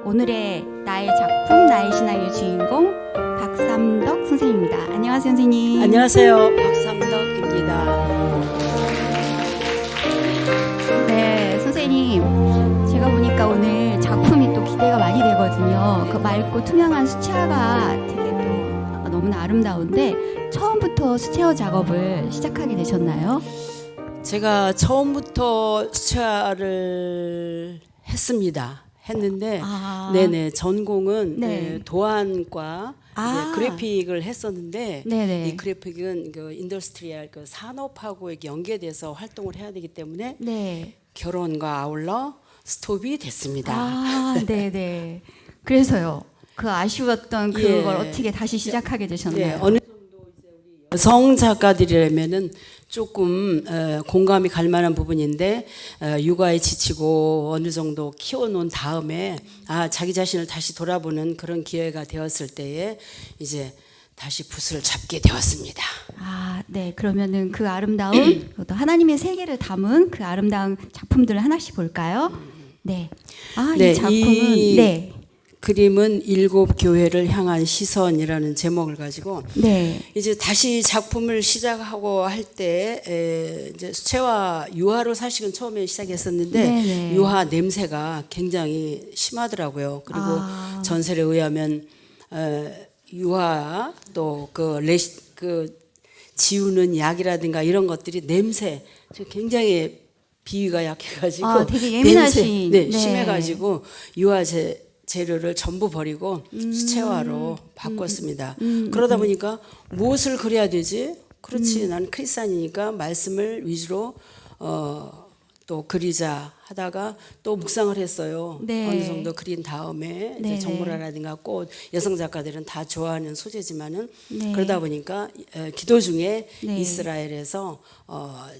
오늘의 나의 작품, 나의 신앙의 주인공 박삼덕 선생님입니다. 안녕하세요, 선생님. 안녕하세요, 박삼덕입니다. 네, 선생님. 제가 보니까 오늘 작품이 또 기대가 많이 되거든요. 그 맑고 투명한 수채화가 되게 또 너무나 아름다운데 처음부터 수채화 작업을 시작하게 되셨나요? 제가 처음부터 수채화를 했는데, 네네, 전공은 네. 도안과 이제 그래픽을 했었는데, 네네. 이 그래픽은 그 인더스트리얼 그 산업하고 이렇게 연계돼서 활동을 해야 되기 때문에 네. 결혼과 아울러 스톱이 됐습니다. 네네. 그래서요. 그 아쉬웠던 그걸 예. 어떻게 다시 시작하게 되셨나요? 네, 어느 정도 이제 우리 여성 작가들이라면은 조금 공감이 갈 만한 부분인데 육아에 지치고 어느 정도 키워놓은 다음에 자기 자신을 다시 돌아보는 그런 기회가 되었을 때에 이제 다시 붓을 잡게 되었습니다. 네. 그러면은 그 아름다운 또 하나님의 세계를 담은 그 아름다운 작품들을 하나씩 볼까요? 네. 네, 이 작품은 네. 그림은 일곱 교회를 향한 시선이라는 제목을 가지고 네. 이제 다시 작품을 시작하고 할 때 이제 수채화 유화로 사실은 처음에 시작했었는데 네네. 유화 냄새가 굉장히 심하더라고요. 그리고 전설에 의하면 유화 또 그 지우는 약이라든가 이런 것들이 냄새 굉장히 비위가 약해가지고 되게 예민하신. 냄새, 네. 심해가지고 유화 재료를 전부 버리고 수채화로 바꿨습니다. 그러다 보니까 무엇을 그려야 되지? 그렇지, 나는 크리스찬이니까 말씀을 위주로 또 그리자 하다가 또 묵상을 했어요. 네. 어느 정도 그린 다음에 이제 네네. 정보라든가 꽃, 여성 작가들은 다 좋아하는 소재지만은 네. 그러다 보니까 기도 중에 네. 이스라엘에서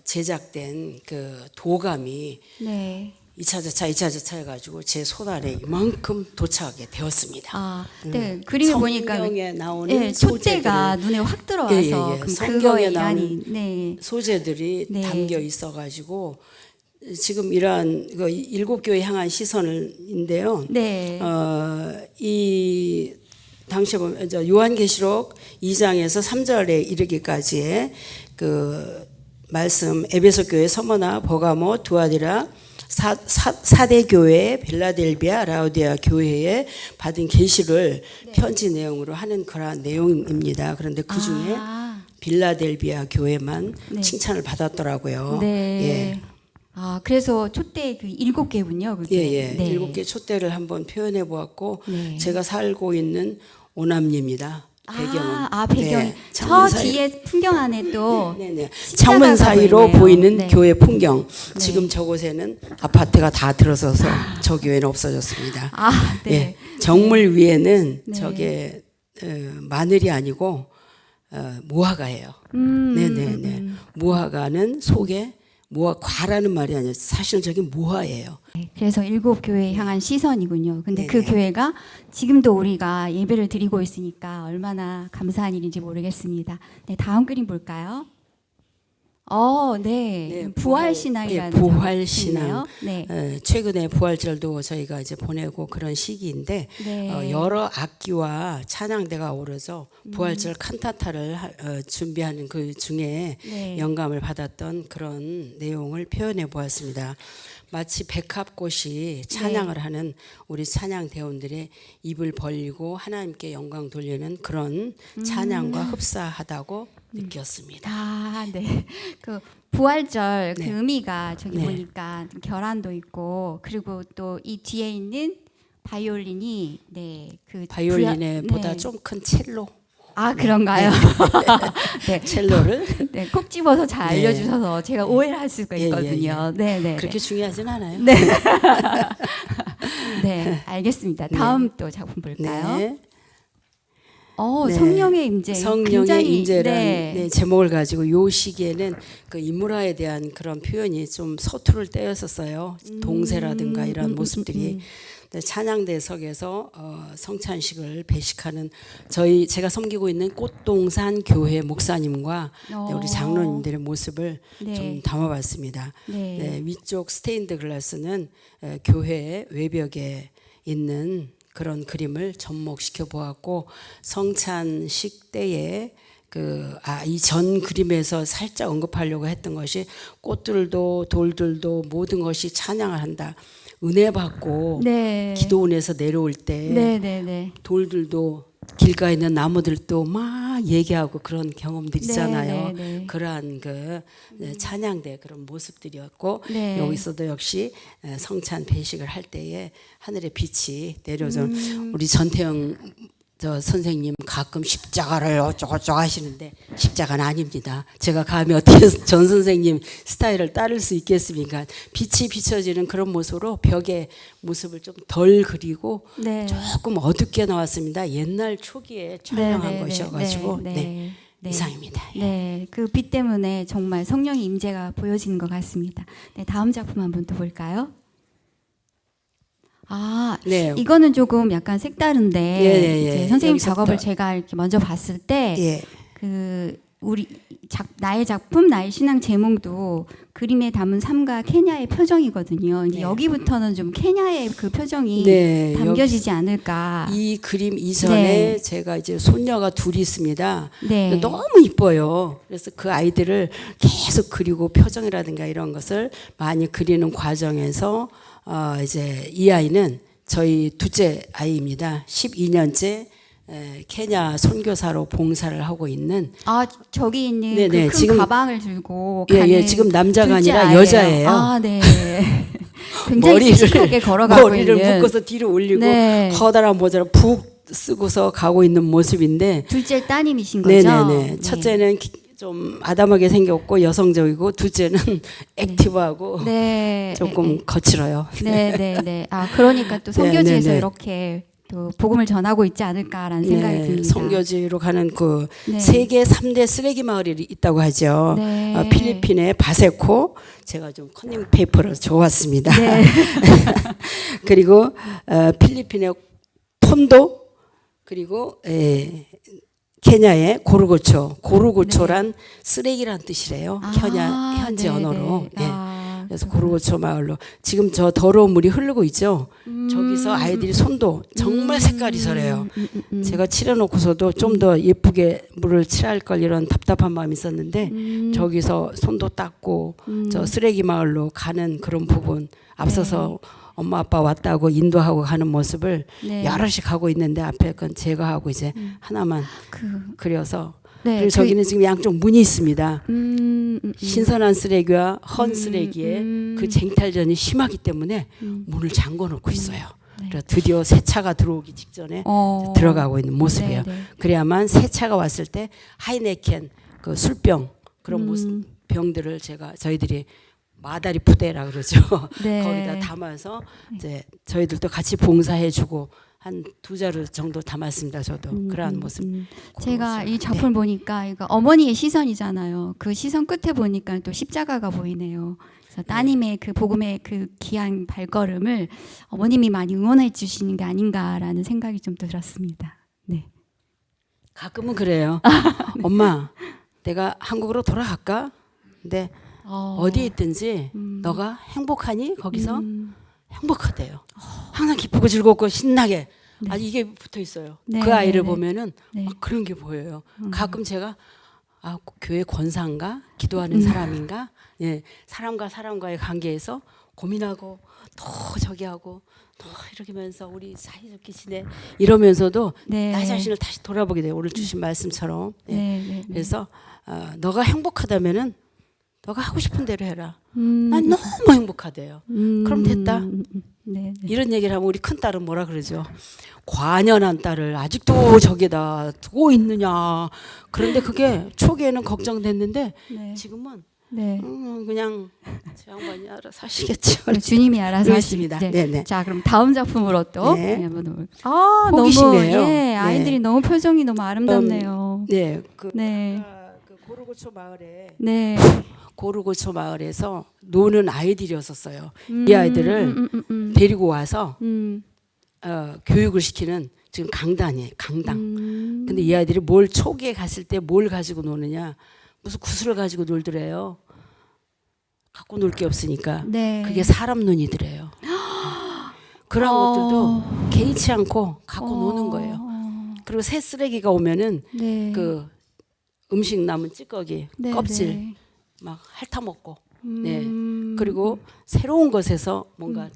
제작된 그 도감이 네. 2차 저차 해가지고 제 손안에 이만큼 도착하게 되었습니다. 네. 그림을 보니까 성경에 나오는 촛대가 눈에 확 들어와서 그럼 성경에 그거에 나오는 네. 소재들이 네. 담겨 있어가지고 지금 이러한 그 일곱 교회 향한 시선인데요. 네. 이 당시에 보면 요한계시록 2장에서 3절에 이르기까지의 그 말씀 에베소 교회 서머나 버가모 두아디라 사대 교회 빌라델비아 라우디아 교회에 받은 계시를 편지 내용으로 하는 그러한 내용입니다. 그런데 그 중에 빌라델비아 교회만 칭찬을 받았더라고요. 네. 예. 그래서 촛대 그 7개군요. 그게. 예. 네. 7개 촛대를 한번 표현해 보았고 네. 제가 살고 있는 오남리입니다. 배경은. 배경이 네, 저 창문 사이- 뒤에 풍경 안에 또 네네. 십자가가 창문 사이로 보이네요. 보이는 네. 교회 풍경. 네. 지금 저곳에는 아파트가 다 들어서서 저 교회는 없어졌습니다. 네. 예, 정물 위에는 네. 저게 마늘이 아니고 무화과예요. 네네네. 무화과는 속에 무화과라는 말이 아니에요. 사실은 저게 무화예요. 그래서 7교회에 향한 시선이군요. 근데 그 네네. 교회가 지금도 우리가 예배를 드리고 있으니까 얼마나 감사한 일인지 모르겠습니다. 네, 다음 그림 볼까요? 네. 부활신앙이라는 부활신앙. 네. 최근에 부활절도 저희가 이제 보내고 그런 시기인데 네. 여러 악기와 찬양대가 오르서 부활절 칸타타를 준비하는 그 중에 네. 영감을 받았던 그런 내용을 표현해 보았습니다. 마치 백합꽃이 찬양을 하는 우리 찬양 대원들의 입을 벌리고 하나님께 영광 돌리는 그런 찬양과 흡사하다고 느꼈습니다. 네. 그 부활절 네. 그 의미가 저기 네. 보니까 결란도 있고 그리고 또 이 뒤에 있는 바이올린이 그 바이올린에 네. 보다 좀 큰 첼로. 그런가요? 네. 첼로를 네, 콕 집어서 잘 네. 알려주셔서 제가 오해를 할 수가 있거든요. 네. 그렇게 중요하진 않아요. 네. 네, 알겠습니다. 다음 또 작품 볼까요? 네. 성령의 임재. 성령의 굉장히, 임재라는 제목을 가지고 요 시기에는 그 인물화에 대한 그런 표현이 좀 서투를 떼었었어요. 동세라든가 이런 모습들이. 찬양대석에서 성찬식을 배식하는 제가 섬기고 있는 꽃동산 교회 목사님과 우리 장로님들의 모습을 좀 담아봤습니다. 네. 위쪽 스테인드 글라스는 교회 외벽에 있는 그런 그림을 접목시켜 보았고 성찬식 때에 이 전 그림에서 살짝 언급하려고 했던 것이 꽃들도 돌들도 모든 것이 찬양을 한다. 은혜 받고 네. 기도원에서 내려올 때 네, 네, 네. 돌들도 길가에 있는 나무들도 막 얘기하고 그런 경험들 있잖아요. 네, 네, 네. 그러한 찬양대 그런 모습들이었고 네. 여기서도 역시 성찬 배식을 할 때에 하늘의 빛이 내려져 우리 전태영 저 선생님 가끔 십자가를 어쩌고저쩌고 하시는데 십자가는 아닙니다. 제가 감히 어떻게 전 선생님 스타일을 따를 수 있겠습니까? 빛이 비춰지는 그런 모습으로 벽의 모습을 좀 덜 그리고 네. 조금 어둡게 나왔습니다. 옛날 초기에 촬영한 네, 네, 것이어가지고 네, 네, 네. 네. 이상입니다. 네, 그 빛 때문에 정말 성령의 임재가 보여지는 것 같습니다. 네, 다음 작품 한번 또 볼까요? 아, 네. 이거는 조금 약간 색다른데 예. 이제 선생님 여기서부터- 작업을 제가 이렇게 먼저 봤을 때 예. 그 우리 나의 작품, 나의 신앙 제목도 그림에 담은 삶과 케냐의 표정이거든요. 이제 네. 여기부터는 좀 케냐의 그 표정이 네, 담겨지지 않을까. 이 그림 이전에 네. 제가 이제 손녀가 둘이 있습니다. 네. 너무 이뻐요. 그래서 그 아이들을 계속 그리고 표정이라든가 이런 것을 많이 그리는 과정에서 이제 이 아이는 저희 둘째 아이입니다. 12년째 케냐 선교사로 봉사를 하고 있는 아, 저기 있는 네네, 그 큰 지금- 가방을 들고 예, 가는 지금 남자가 둘째 아니라 아이예요. 여자예요. 아, 네. 굉장히 씩씩하게 걸어가고 머리를 있는 묶어서 뒤로 올리고 네. 커다란 모자를 푹 쓰고서 가고 있는 모습인데 둘째 따님이신 거죠? 네네네. 네. 첫째는 좀 아담하게 생겼고 여성적이고 둘째는 액티브하고 네. 조금 거칠어요. 네. 아, 그러니까 또 선교지에서 네. 이렇게 또 복음을 전하고 있지 않을까라는 생각이 듭니다. 선교지로 가는 그 네. 세계 3대 쓰레기 마을이 있다고 하죠. 네. 필리핀의 바세코 제가 좀 커닝 페이퍼를 줘왔습니다. 네. 그리고 필리핀의 톤도 그리고 케냐의 고루고초란 쓰레기란 뜻이래요. 현지 네네. 언어로. 예. 아, 그래서 고루고초 마을로 지금 저 더러운 물이 흐르고 있죠. 저기서 아이들이 손도 정말 색깔이 서려요. 제가 칠해놓고서도 좀 더 예쁘게 물을 칠할 걸 이런 답답한 마음이 있었는데 저기서 손도 닦고 저 쓰레기 마을로 가는 그런 부분 앞서서 엄마 아빠 왔다고 인도하고 가는 모습을 네. 여럿이 가고 있는데 앞에 건 제가 하고 이제 하나만 그려서 네, 그리고 저기는 지금 양쪽 문이 있습니다. 음. 신선한 쓰레기와 헌 쓰레기의 그 쟁탈전이 심하기 때문에 문을 잠궈 놓고 있어요. 네. 그래서 드디어 새 차가 들어오기 직전에 들어가고 있는 모습이에요. 네. 그래야만 새 차가 왔을 때 하이네켄 그 술병 그런 모습 병들을 저희들이 마다리 푸대라 그러죠. 네. 거기다 담아서 이제 저희들도 같이 봉사해주고 한 2자루 정도 담았습니다. 저도 그러한 모습. 제가 이 작품 보니까 이거 어머니의 시선이잖아요. 그 시선 끝에 보니까 또 십자가가 보이네요. 그래서 따님의 그 복음의 그 귀한 발걸음을 어머님이 많이 응원해 주시는 게 아닌가라는 생각이 좀 들었습니다. 네. 가끔은 그래요. 엄마, 내가 한국으로 돌아갈까? 근데 어디에 있든지 너가 행복하니? 거기서 행복하대요. 항상 기쁘고 즐겁고 신나게. 아주 이게 붙어 있어요. 네, 그 아이를 네, 네. 보면은 네. 막 그런 게 보여요. 가끔 제가 교회 권사인가? 기도하는 사람인가? 예, 사람과 사람과의 관계에서 고민하고 또 저기 하고 또 이렇게 하면서 우리 사이좋게 지내 이러면서도 네. 나 자신을 다시 돌아보게 돼요. 오늘 주신 말씀처럼. 예. 네. 그래서 너가 행복하다면은 너가 하고 싶은 대로 해라. 난 너무 행복하대요. 그럼 됐다. 네. 이런 얘기를 하면 우리 큰 딸은 뭐라 그러죠? 관연한 딸을 아직도 저기다 두고 있느냐. 그런데 그게 초기에는 걱정됐는데 네. 지금은 네. 그냥 저 양반이 알아서 하시겠죠. 주님이 알아서 그렇습니다. 하시죠. 네네. 자, 그럼 다음 작품으로 또 네. 한번 너무 호기심이에요. 예, 아이들이 네. 너무 표정이 너무 아름답네요. 네, 네. 그 고루고초 마을에 네. 고루고초 마을에서 노는 아이들이었었어요. 이 아이들을 데리고 와서 교육을 시키는 지금 강단이에요. 강당. 근데 이 아이들이 초기에 갔을 때 뭘 가지고 노느냐? 무슨 구슬을 가지고 놀더래요. 갖고 놀 게 없으니까. 네. 그게 사람 눈이더래요. 그런 것들도 개의치 않고 갖고 노는 거예요. 그리고 새 쓰레기가 오면은 네. 그 음식 남은 찌꺼기, 네, 껍질 네. 막 핥아먹고, 네. 그리고 새로운 것에서 뭔가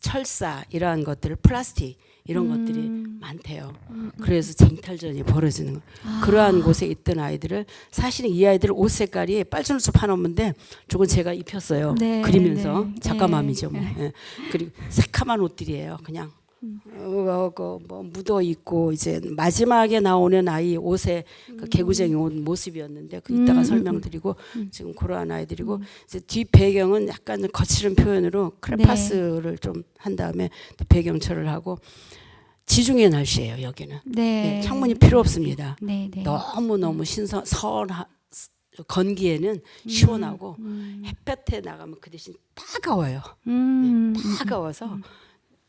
철사 이러한 것들, 플라스틱 이런 것들이 많대요. 그래서 쟁탈전이 벌어지는 거예요. 그러한 곳에 있던 아이들을 사실은 이 아이들 옷 색깔이 빨주노초 파놓는데 저건 제가 입혔어요. 네, 그리면서 네. 작가 네. 맘이죠. 뭐. 예. 그리고 새카만 옷들이에요. 그냥 뭐 묻어 있고 이제 마지막에 나오는 아이 옷에 그 개구쟁이 옷 모습이었는데 그 이따가 설명드리고 지금 그러한 아이들이고 이제 뒷 배경은 약간 좀 거칠은 표현으로 크레파스를 좀 한 다음에 또 배경처를 하고 지중해 날씨예요 여기는. 네. 네, 창문이 필요 없습니다. 네, 네. 너무 너무 건기에는 시원하고 햇볕에 나가면 그 대신 따가워요. 네, 따가워서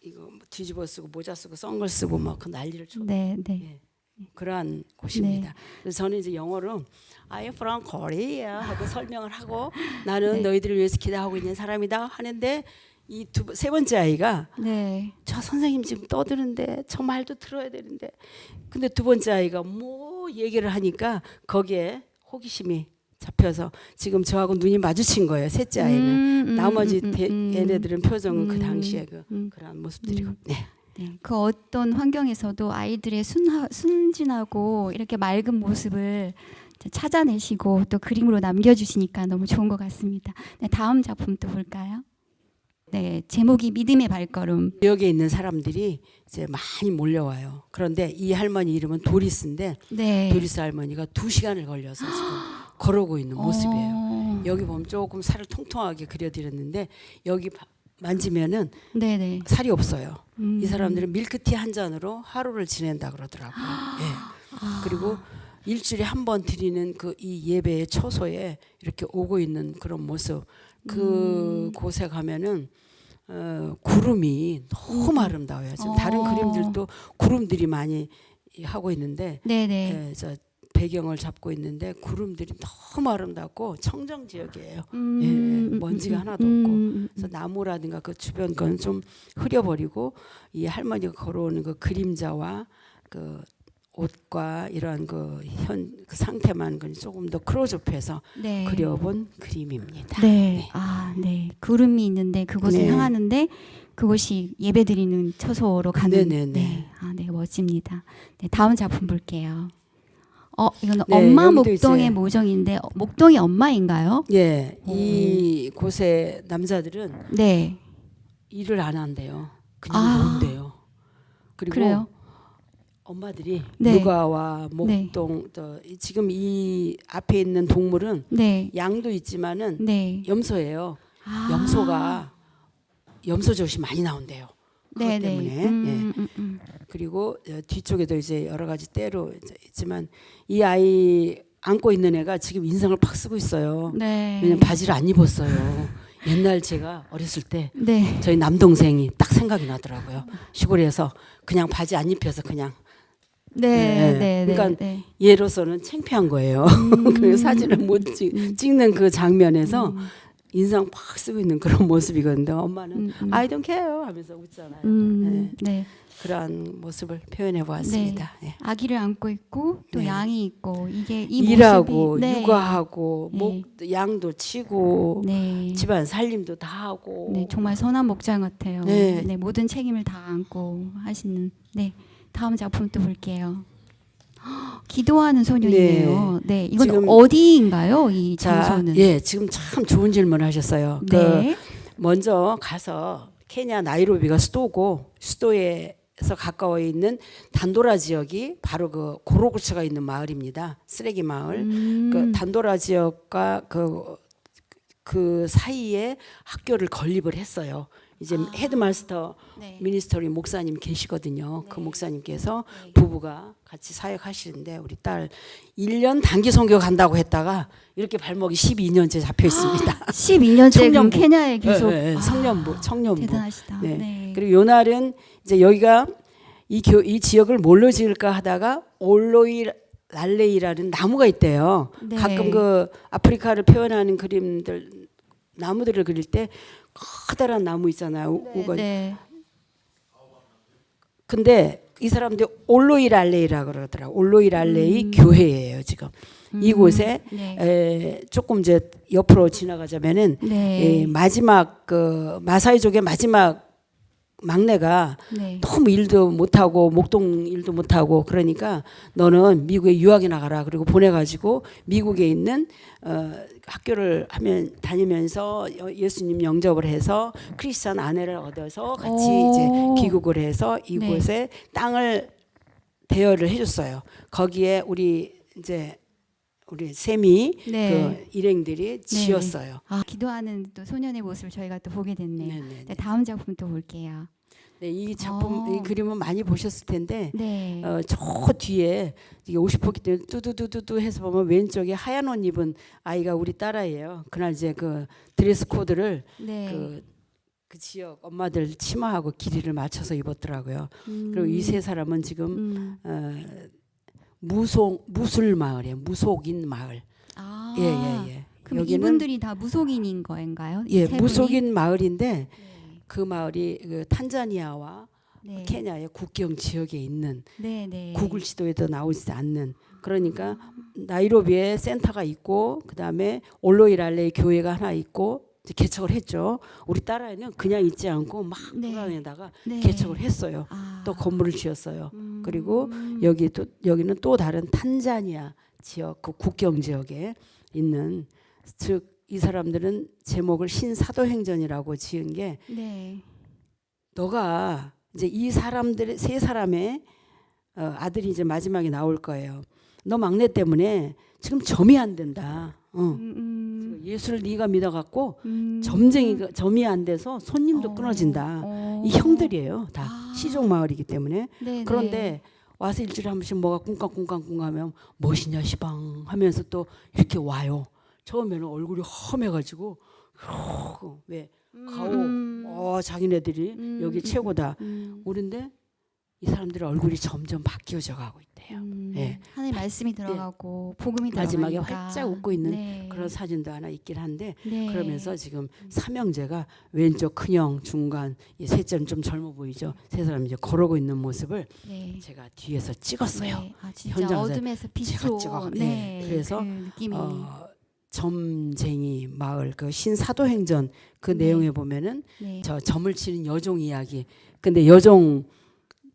이거 뭐 뒤집어 쓰고 모자 쓰고 선글 쓰고 막 그 난리를 쳐. 네, 네. 예, 그러한 곳입니다. 그래서 저는 이제 영어로 I am from Korea 하고 설명을 하고 나는 너희들을 위해서 기도하고 있는 사람이다 하는데 이 세 번째 아이가 네. 저 선생님 지금 떠드는데 저 말도 들어야 되는데 근데 두 번째 아이가 뭐 얘기를 하니까 거기에 호기심이 잡혀서 지금 저하고 눈이 마주친 거예요. 셋째 아이는 나머지 얘네들은 표정은 그 당시에 그런 모습들이고. 네. 네, 그 어떤 환경에서도 아이들의 순진하고 이렇게 맑은 모습을 찾아내시고 또 그림으로 남겨주시니까 너무 좋은 것 같습니다. 네, 다음 작품 또 볼까요? 네, 제목이 믿음의 발걸음. 지역에 있는 사람들이 이제 많이 몰려와요. 그런데 이 할머니 이름은 도리스인데 네. 도리스 할머니가 2시간을 걸려서 지금 걸어오고 있는 모습이에요. 여기 보면 조금 살을 통통하게 그려드렸는데 여기 만지면은 네네. 살이 없어요. 이 사람들은 밀크티 한 잔으로 하루를 지낸다 그러더라고요. 예. 그리고 일주일에 한 번 드리는 그 이 예배의 초소에 이렇게 오고 있는 그런 모습. 그 곳에 가면은 구름이 너무 아름다워요. 지금 다른 그림들도 구름들이 많이 하고 있는데 네네. 예, 저 배경을 잡고 있는데 구름들이 너무 아름답고 청정 지역이에요. 예, 먼지가 하나도 없고 그래서 나무라든가 그 주변 건 좀 흐려버리고 이 할머니가 걸어오는 그 그림자와 그 옷과 이러한 그 상태만 조금 더 클로즈업해서 네. 그려본 그림입니다. 네. 아, 네. 구름이 있는데 그곳을 네. 향하는데 그곳이 예배드리는 처소로 가는. 네네네. 네. 아, 네, 멋집니다. 네, 다음 작품 볼게요. 이거는 네, 엄마 여기도 목동의 이제- 모정인데 목동이 엄마인가요? 예, 이 곳의 남자들은 네. 일을 안 한대요. 그냥 논대요. 그리고 그래요? 엄마들이 네. 육아와 목동 또 지금 이 앞에 있는 동물은 네. 양도 있지만은 네. 염소예요. 염소가 염소젖이 많이 나온대요. 그것 네, 때문에. 예. 그리고 뒤쪽에도 이제 여러 가지 때로 이제 있지만 이 아이 안고 있는 애가 지금 인상을 팍 쓰고 있어요. 네. 왜냐면 바지를 안 입었어요. 옛날 제가 어렸을 때 네. 저희 남동생이 딱 생각이 나더라고요. 시골에서 그냥 바지 안 입혀서 그냥 네. 네. 네. 그러니까 네. 얘로서는 창피한 거예요. 그래서 사진을 못 찍는 그 장면에서 인상 팍 쓰고 있는 그런 모습이거든요. 엄마는 I don't care 하면서 웃잖아요. 네. 네. 그러한 모습을 표현해 보았습니다. 네. 아기를 안고 있고 또 네. 양이 있고 이게 이 일하고 모습이 네. 육아하고 네. 양도 치고 네. 집안 살림도 다 하고 네, 정말 선한 목장 같아요. 네. 네, 모든 책임을 다 안고 하시는. 네, 다음 작품 또 볼게요. 기도하는 소년이네요. 네, 이건 지금- 어디인가요? 이 자, 장소는? 예, 지금 참 좋은 질문을 하셨어요. 네, 먼저 가서 케냐 나이로비가 수도고 수도에서 가까워 있는 단도라 지역이 바로 그 고로고차가 있는 마을입니다. 쓰레기 마을. 그 단도라 지역과 그 사이에 학교를 건립을 했어요. 이제 헤드마스터 네. 미니스터리 목사님 계시거든요. 그 목사님께서 부부가 같이 사역하시는데 우리 딸 1년 단기 선교 간다고 했다가 이렇게 발목이 12년째 잡혀 있습니다. 12년째 그럼 청년부. 케냐에 계속. 네, 네, 청년부. 대단하시다. 네. 네. 그리고 요 날은 이제 여기가 이 지역을 뭘로 지을까 하다가 올로이 랄레이라는 나무가 있대요. 네. 가끔 그 아프리카를 표현하는 그림들 나무들을 그릴 때 커다란 나무 있잖아요. 우건. 네. 근데 이 사람들 올로이랄레이라 그러더라고. 올로이랄레이 음. 교회예요 지금. 이곳에 네. 조금 이제 옆으로 지나가자면은 네. 마지막 그 마사이족의 마지막 막내가 네. 너무 일도 못하고 목동 일도 못하고 그러니까 너는 미국에 유학에 나가라. 그리고 보내가지고 미국에 있는 학교를 다니면서 예수님 영접을 해서 크리스찬 아내를 얻어서 같이 이제 귀국을 해서 이곳에 땅을 대여를 해줬어요. 거기에 우리 샘이 네. 그 일행들이 지었어요. 기도하는 또 소년의 모습을 저희가 또 보게 됐네요. 네네네. 네, 다음 작품 또 볼게요. 네, 이 작품 이 그림은 많이 보셨을 텐데 네. 저 뒤에 이게 50호기 때문에 뚜두두두두 해서 보면 왼쪽에 하얀 옷 입은 아이가 우리 딸아이예요. 그날 이제 그 드레스 코드를 네. 그 지역 엄마들 치마하고 길이를 맞춰서 입었더라고요. 그리고 이 세 사람은 지금 무술 마을이에요. 무속인 마을. 아. 예. 그럼 이분들이 다 무속인인 거인가요? 예, 세 분이? 무속인 마을인데 네. 그 마을이 그 탄자니아와 네. 케냐의 국경 지역에 있는 네. 구글 지도에도 나오지 않는 그러니까 나이로비에 센터가 있고 그다음에 올로이랄레이 교회가 하나 있고 이제 개척을 했죠. 우리 딸아이는 그냥 있지 않고 막 네. 돌아다니다가 네. 개척을 했어요. 또 건물을 지었어요. 그리고 여기는 또 다른 탄자니아 지역 그 국경 지역에 있는 즉 이 사람들은 제목을 신사도행전이라고 지은 게 네. 너가 이제 이 사람들 세 사람의 아들이 이제 마지막에 나올 거예요. 너 막내 때문에 지금 점이 안 된다. 지금 예수를 네가 믿어갖고 점이 안 돼서 손님도 끊어진다. 이 형들이에요. 다 시족 마을이기 때문에. 네. 그런데 와서 일주일에 한 번씩 뭐가 꿍깡꿍깡꿍하면 멋이냐 시방 하면서 또 이렇게 와요. 처음에는 얼굴이 험해가지고 왜 가오 자기네들이 여기 최고다. 우린데 이 사람들의 얼굴이 점점 바뀌어져 가고 있대요. 예. 하나님 말씀이 들어가고 복음이 마지막에 들어가니까. 활짝 웃고 있는 네. 그런 사진도 하나 있긴 한데 네. 그러면서 지금 삼형제가 왼쪽 큰형 중간 이 셋째는 좀 젊어 보이죠. 세 사람이 이제 걸어오고 있는 모습을 네. 제가 뒤에서 찍었어요. 네. 진짜 현장에서 어둠에서 제가 빛으로. 찍어. 네. 그래서 그 느낌이. 점쟁이 마을 그 신사도행전 그 네. 내용에 보면은 네. 저 점을 치는 여종 이야기. 근데 여종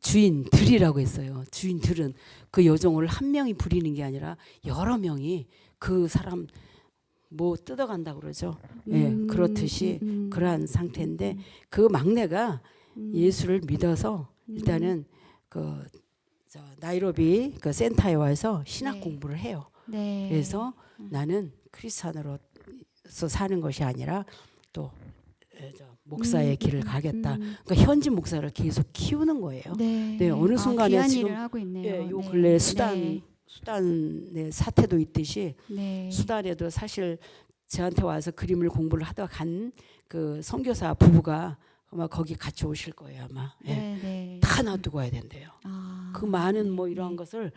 주인들이라고 했어요. 주인들은 그 여종을 한 명이 부리는 게 아니라 여러 명이 그 사람 뭐 뜯어간다 그러죠. 예, 그렇듯이 그러한 상태인데 그 막내가 예수를 믿어서 일단은 그 나이로비 그 센터에 와서 신학 네. 공부를 해요. 네. 그래서 나는 크리스찬으로서 사는 것이 아니라 또 목사의 길을 가겠다. 그러니까 현지 목사를 계속 키우는 거예요. 네. 네, 어느 순간에 귀한 지금 일을 하고 있네요. 예, 요 네. 근래 네. 수단의 사태도 있듯이 네. 수단에도 사실 저한테 와서 그림을 공부를 하다 간 그 선교사 부부가 아마 거기 같이 오실 거예요 아마. 예. 네. 다 놔두고 와야 된대요. 그 많은 뭐 이러한 것을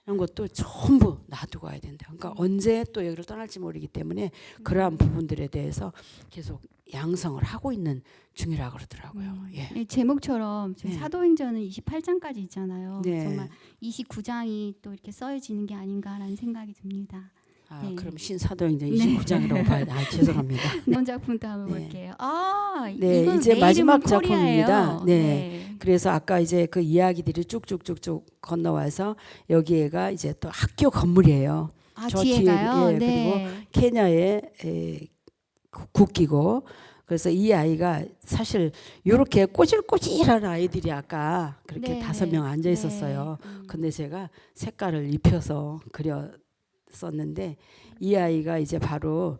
이런 것도 전부 놔두고 와야 된다. 그러니까 언제 또 여기를 떠날지 모르기 때문에 그러한 부분들에 대해서 계속 양성을 하고 있는 중이라 그러더라고요. 예. 이 제목처럼 네. 사도행전은 28장까지 있잖아요. 네. 정말 29장이 또 이렇게 써여지는 게 아닌가라는 생각이 듭니다. 네. 그럼 신사도행전 29장이라고 봐야 돼. 죄송합니다. 이번 작품도 한번 네. 볼게요. 네, 이건 이제 내 마지막 이름은 코리아예요. 작품입니다. 네. 그래서 아까 이제 그 이야기들이 쭉쭉쭉쭉 건너와서 여기가 이제 또 학교 건물이에요. 저 뒤에가요. 뒤에, 그리고 케냐의 국기고 그래서 이 아이가 사실 이렇게 꼬질꼬질한 아이들이 아까 그렇게 네. 5명 앉아 있었어요. 근데 제가 색깔을 입혀서 그렸었는데 이 아이가 이제 바로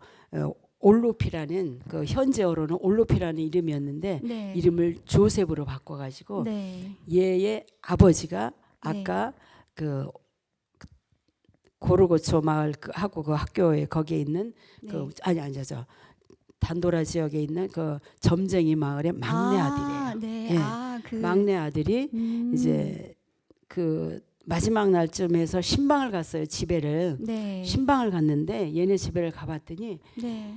올로피라는 그 현재어로는 올로피라는 이름이었는데 네. 이름을 조셉으로 바꿔가지고 네. 얘의 아버지가 아까 그 고르고초 마을 하고 그 학교에 거기에 있는 그 저 단도라 지역에 있는 그 점쟁이 마을의 막내 아들이에요. 네. 예. 막내 아들이 이제 그 마지막 날쯤에서 신방을 갔어요. 집에를. 네. 신방을 갔는데 얘네 집에를 가봤더니 네.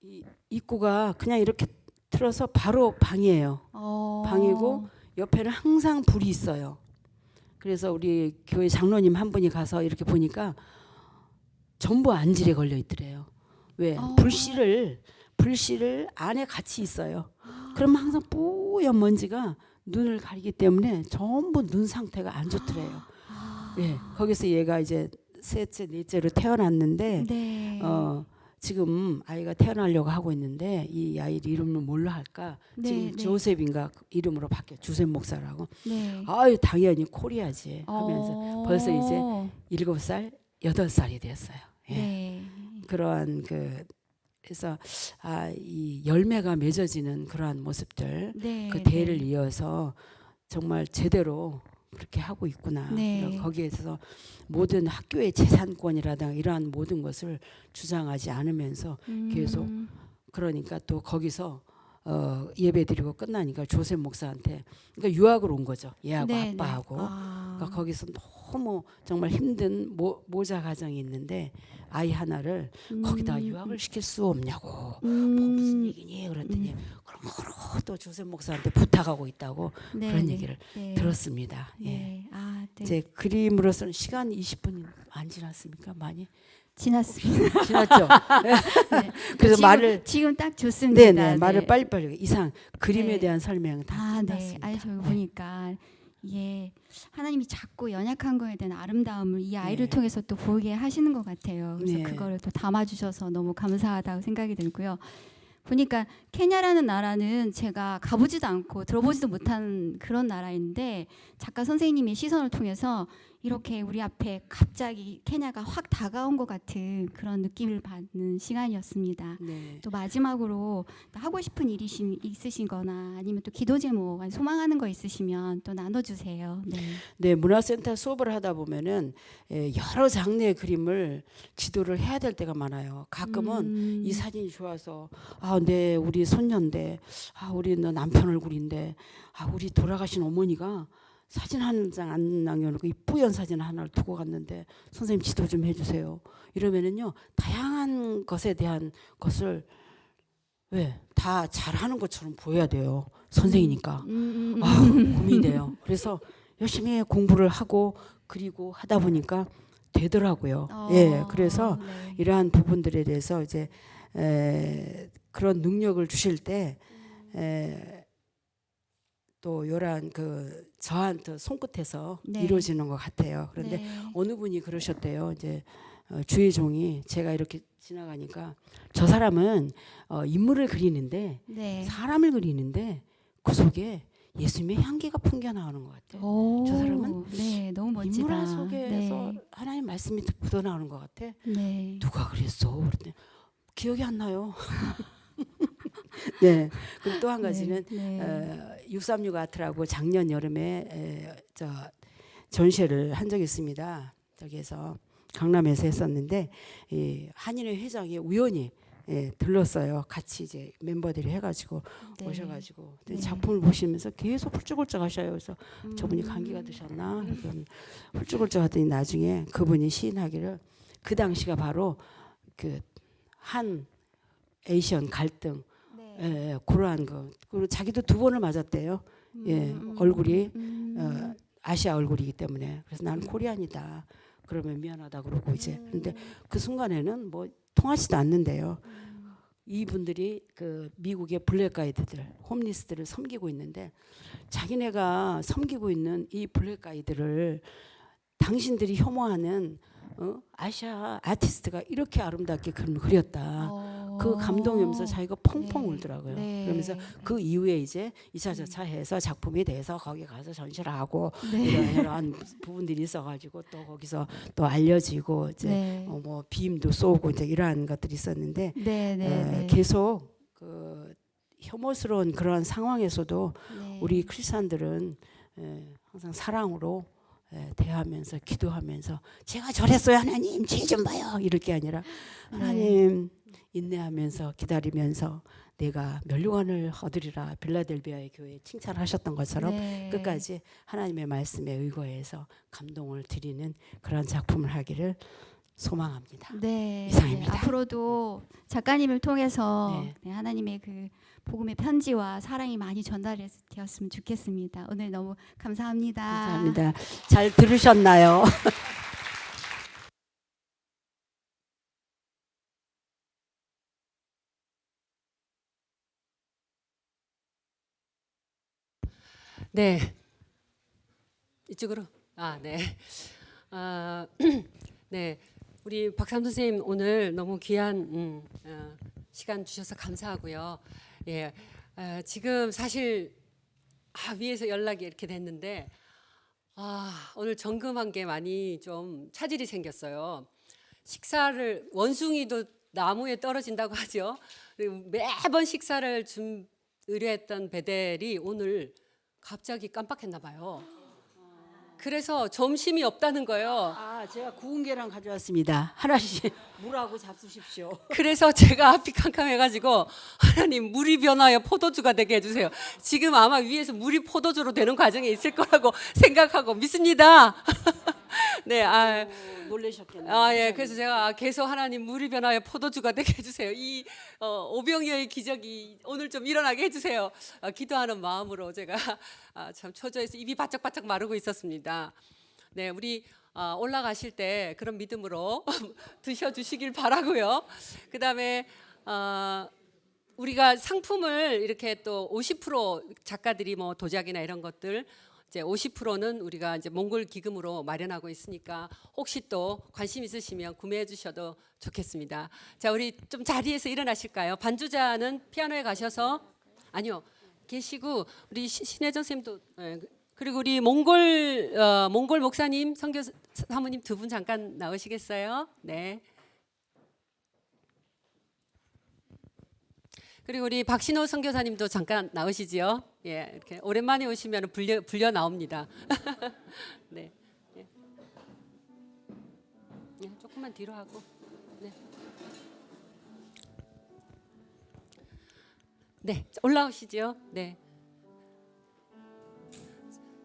이 입구가 그냥 이렇게 틀어서 바로 방이에요. 방이고 옆에는 항상 불이 있어요. 그래서 우리 교회 장로님 한 분이 가서 이렇게 보니까 전부 안질에 걸려 있더래요. 왜? 불씨를 안에 같이 있어요. 그러면 항상 뿌연 먼지가 눈을 가리기 때문에 전부 눈 상태가 안 좋더래요. 예, 거기서 얘가 이제 셋째, 넷째로 태어났는데 네. 지금 아이가 태어나려고 하고 있는데 이 아이 이름을 뭘로 할까? 네, 지금 네. 조셉인가 이름으로 바뀌어 주셉 목사라고. 네. 아유 당연히 코리아지 하면서 벌써 이제 7살, 8살이 됐어요. 예. 네. 그러한 그래서 이 열매가 맺어지는 그러한 모습들, 네. 그 대를 이어서 정말 제대로 그렇게 하고 있구나. 네. 거기에서 모든 학교의 재산권이라든가 이러한 모든 것을 주장하지 않으면서 계속 그러니까 또 거기서 예배드리고 끝나니까 조셉 목사한테 그러니까 유학을 온 거죠. 얘하고 네, 아빠하고. 네. 그러니까 거기서 너무 정말 힘든 모자 가정이 있는데 아이 하나를 거기다 유학을 시킬 수 없냐고. 뭐 무슨 얘기니? 그랬더니 그럼 또 조셉 목사한테 부탁하고 있다고 네, 그런 네. 얘기를 네. 들었습니다. 예. 네. 네. 이제 그림으로서는 시간 20분 안 지났습니까? 많이 지났습니다. 지났죠. 네. 그래서 지금 딱 좋습니다. 네네 말을 빨리빨리 이상 그림에 네. 대한 설명 다 네. 끝났습니다. 아니 저기 보니까 이게 하나님이 자꾸 연약한 거에 대한 아름다움을 이 아이를 네. 통해서 또 보게 하시는 것 같아요. 그래서 네. 그거를 또 담아주셔서 너무 감사하다고 생각이 들고요. 보니까 케냐라는 나라는 제가 가보지도 않고 들어보지도 못한 그런 나라인데 작가 선생님의 시선을 통해서 이렇게 우리 앞에 갑자기 케냐가 확 다가온 것 같은 그런 느낌을 받는 시간이었습니다. 네. 또 마지막으로 또 하고 싶은 일이 있으시거나 아니면 또 기도 제목, 아니 소망하는 거 있으시면 또 나눠주세요. 네. 네, 문화센터 수업을 하다 보면은 여러 장르의 그림을 지도를 해야 될 때가 많아요. 가끔은 이 사진이 좋아서 네, 우리 손녀인데, 우리 너 남편 얼굴인데, 우리 돌아가신 어머니가 사진 한 장 안 남겨놓고 이 뿌연 사진 하나를 두고 갔는데 선생님 지도 좀 해주세요. 이러면은요 다양한 것에 대한 것을 왜 다 잘하는 것처럼 보여야 돼요. 선생이니까 고민이 돼요. 그래서 열심히 공부를 하고 그리고 하다 보니까 되더라고요. 예, 그래서 네. 이러한 부분들에 대해서 이제 그런 능력을 주실 때 또 이러한 저한테 손끝에서 네. 이루어지는 것 같아요. 그런데 네. 어느 분이 그러셨대요. 이제 주의 종이 제가 이렇게 지나가니까 저 사람은 인물을 그리는데 네. 사람을 그리는데 그 속에 예수님의 향기가 풍겨 나오는 것 같아요. 저 사람은 네, 너무 멋지다. 인물 속에서 네. 하나님 말씀이 묻어 나오는 것 같아. 네. 누가 그랬어? 그랬더니 기억이 안 나요. 네. 그리고 또 한 가지는 네. 636 아트라고 작년 여름에 전시회를 한 적이 있습니다. 저기에서 강남에서 했었는데 이 한인회 회장이 우연히 들렀어요. 같이 이제 멤버들이 해가지고 네. 오셔가지고 네. 작품을 보시면서 계속 훌쩍훌쩍 하셔요. 그래서 저분이 감기가 드셨나? 훌쩍훌쩍 하더니 나중에 그분이 시인하기를 그 당시가 바로 그 한 에이시언 갈등 그러한 거. 그리고 자기도 2번을 맞았대요. 얼굴이 아시아 얼굴이기 때문에. 그래서 나는 코리안이다. 그러면 미안하다 그러고 이제. 근데 그 순간에는 뭐 통하지도 않는데요. 이분들이 그 미국의 블랙 가이드들, 홈리스들을 섬기고 있는데 자기네가 섬기고 있는 이 블랙 가이드를 당신들이 혐오하는 아시아 아티스트가 이렇게 아름답게 그림을 그렸다. 그 감동이면서 자기가 펑펑 네. 울더라고요. 네. 그러면서 그 이후에 이제 2차 저차 해서 작품이 돼서 거기 가서 전시를 하고 네. 이런 부분들이 있어가지고 또 거기서 또 알려지고 이제 네. 뭐 비임도 쏘고 이제 이러한 것들이 있었는데 네. 계속 그 혐오스러운 그런 상황에서도 네. 우리 크리스찬들은 항상 사랑으로 대하면서 기도하면서 제가 저랬어요 하나님 죄 좀 봐요 이럴 게 아니라 하나님 인내하면서 기다리면서 내가 면류관을 얻으리라 빌라델비아의 교회에 칭찬하셨던 것처럼 네. 끝까지 하나님의 말씀에 의거해서 감동을 드리는 그런 작품을 하기를 소망합니다. 네, 이상입니다. 네, 앞으로도 작가님을 통해서 네. 네, 하나님의 그 복음의 편지와 사랑이 많이 전달되었으면 좋겠습니다. 오늘 너무 감사합니다. 감사합니다. 잘 들으셨나요? 네. 이쪽으로. 아, 네. 아, 네. 우리 박삼 선생님 오늘 너무 귀한 시간 주셔서 감사하고요. 예. 지금 사실 위에서 연락이 이렇게 됐는데 오늘 점검한 게 많이 좀 차질이 생겼어요. 식사를 원숭이도 나무에 떨어진다고 하죠. 그리고 매번 식사를 의뢰했던 베델이 오늘 갑자기 깜빡했나 봐요. 그래서 점심이 없다는 거예요. 제가 구운 계란 가져왔습니다. 하나씩 물하고 잡수십시오. 그래서 제가 앞이 캄캄해가지고 하나님 물이 변하여 포도주가 되게 해주세요. 지금 아마 위에서 물이 포도주로 되는 과정에 있을 거라고 생각하고 믿습니다. 네, 놀라셨겠네요. 예. 그래서 제가 계속 하나님 물이 변하여 포도주가 되게 해주세요. 이 오병이어의 기적이 오늘 좀 일어나게 해주세요. 기도하는 마음으로 제가 참 초조해서 입이 바짝바짝 마르고 있었습니다. 네, 우리 올라가실 때 그런 믿음으로 드셔주시길 바라고요. 그 다음에 우리가 상품을 이렇게 또 50% 작가들이 뭐 도자기나 이런 것들 이제 50%는 우리가 이제 몽골 기금으로 마련하고 있으니까 혹시 또 관심 있으시면 구매해 주셔도 좋겠습니다. 자, 우리 좀 자리에서 일어나실까요? 반주자는 피아노에 가셔서 아니요 계시고 우리 신혜정 쌤도 그리고 우리 몽골 목사님 선교 사모님 두 분 잠깐 나오시겠어요? 네. 그리고 우리 박신호 선교사님도 잠깐 나오시지요. 예, 이렇게 오랜만에 오시면 불려 나옵니다. 네, 예. 조금만 뒤로 하고. 네. 네, 올라오시죠. 네.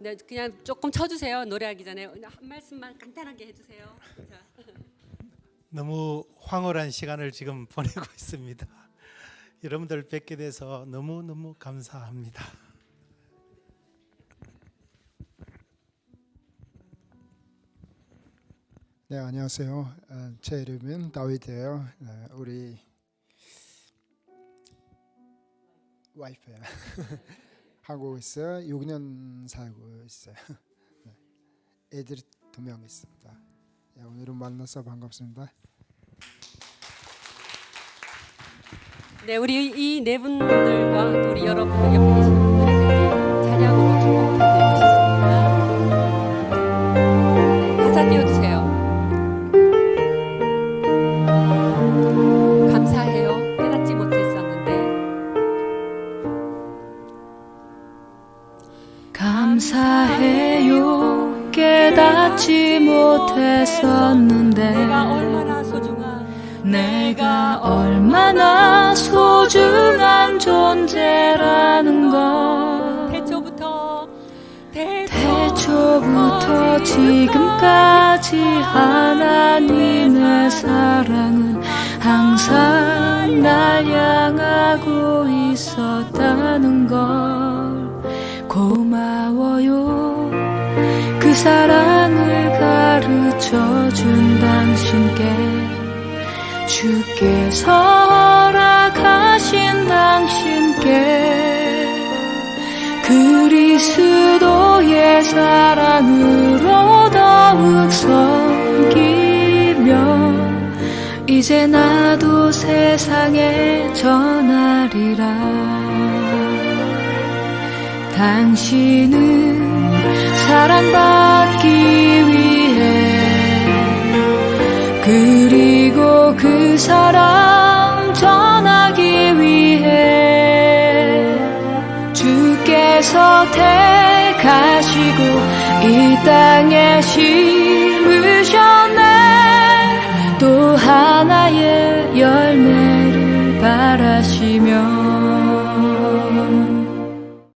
네, 그냥 조금 쳐주세요. 노래하기 전에 한 말씀만 간단하게 해주세요. 자. 너무 황홀한 시간을 지금 보내고 있습니다. 여러분들 뵙게 돼서 너무너무 감사합니다. 네, 안녕하세요. 제 이름은 다윗이에요. 우리 와이프예요. 한국에서 6년 살고 있어요. 애들이 2명 있습니다. 오늘은 만나서 반갑습니다. 네, 우리 이 네 분들과 우리 여러분 옆에 계시는 분들에게 찬양으로 축복 드리고 싶습니다. 네, 가사 띄워주세요. 감사해요. 깨닫지 못했었는데. 감사해요. 깨닫지 못했었는데 내가 얼마나 소중한 존재라는 걸 태초부터 지금까지 하나님의 사랑은 항상 날 향하고 있었다는 걸 고마워요. 그 사랑을 가르쳐준 당신께 주께서 허락하신 당신께 그리스도의 사랑으로 더욱 섬기며 이제 나도 세상에 전하리라. 당신은 사랑받기 위해 그리고 그 사랑 전하기 위해 주께서 택하시고 이 땅에 심으셨네. 또 하나의 열매를 바라시며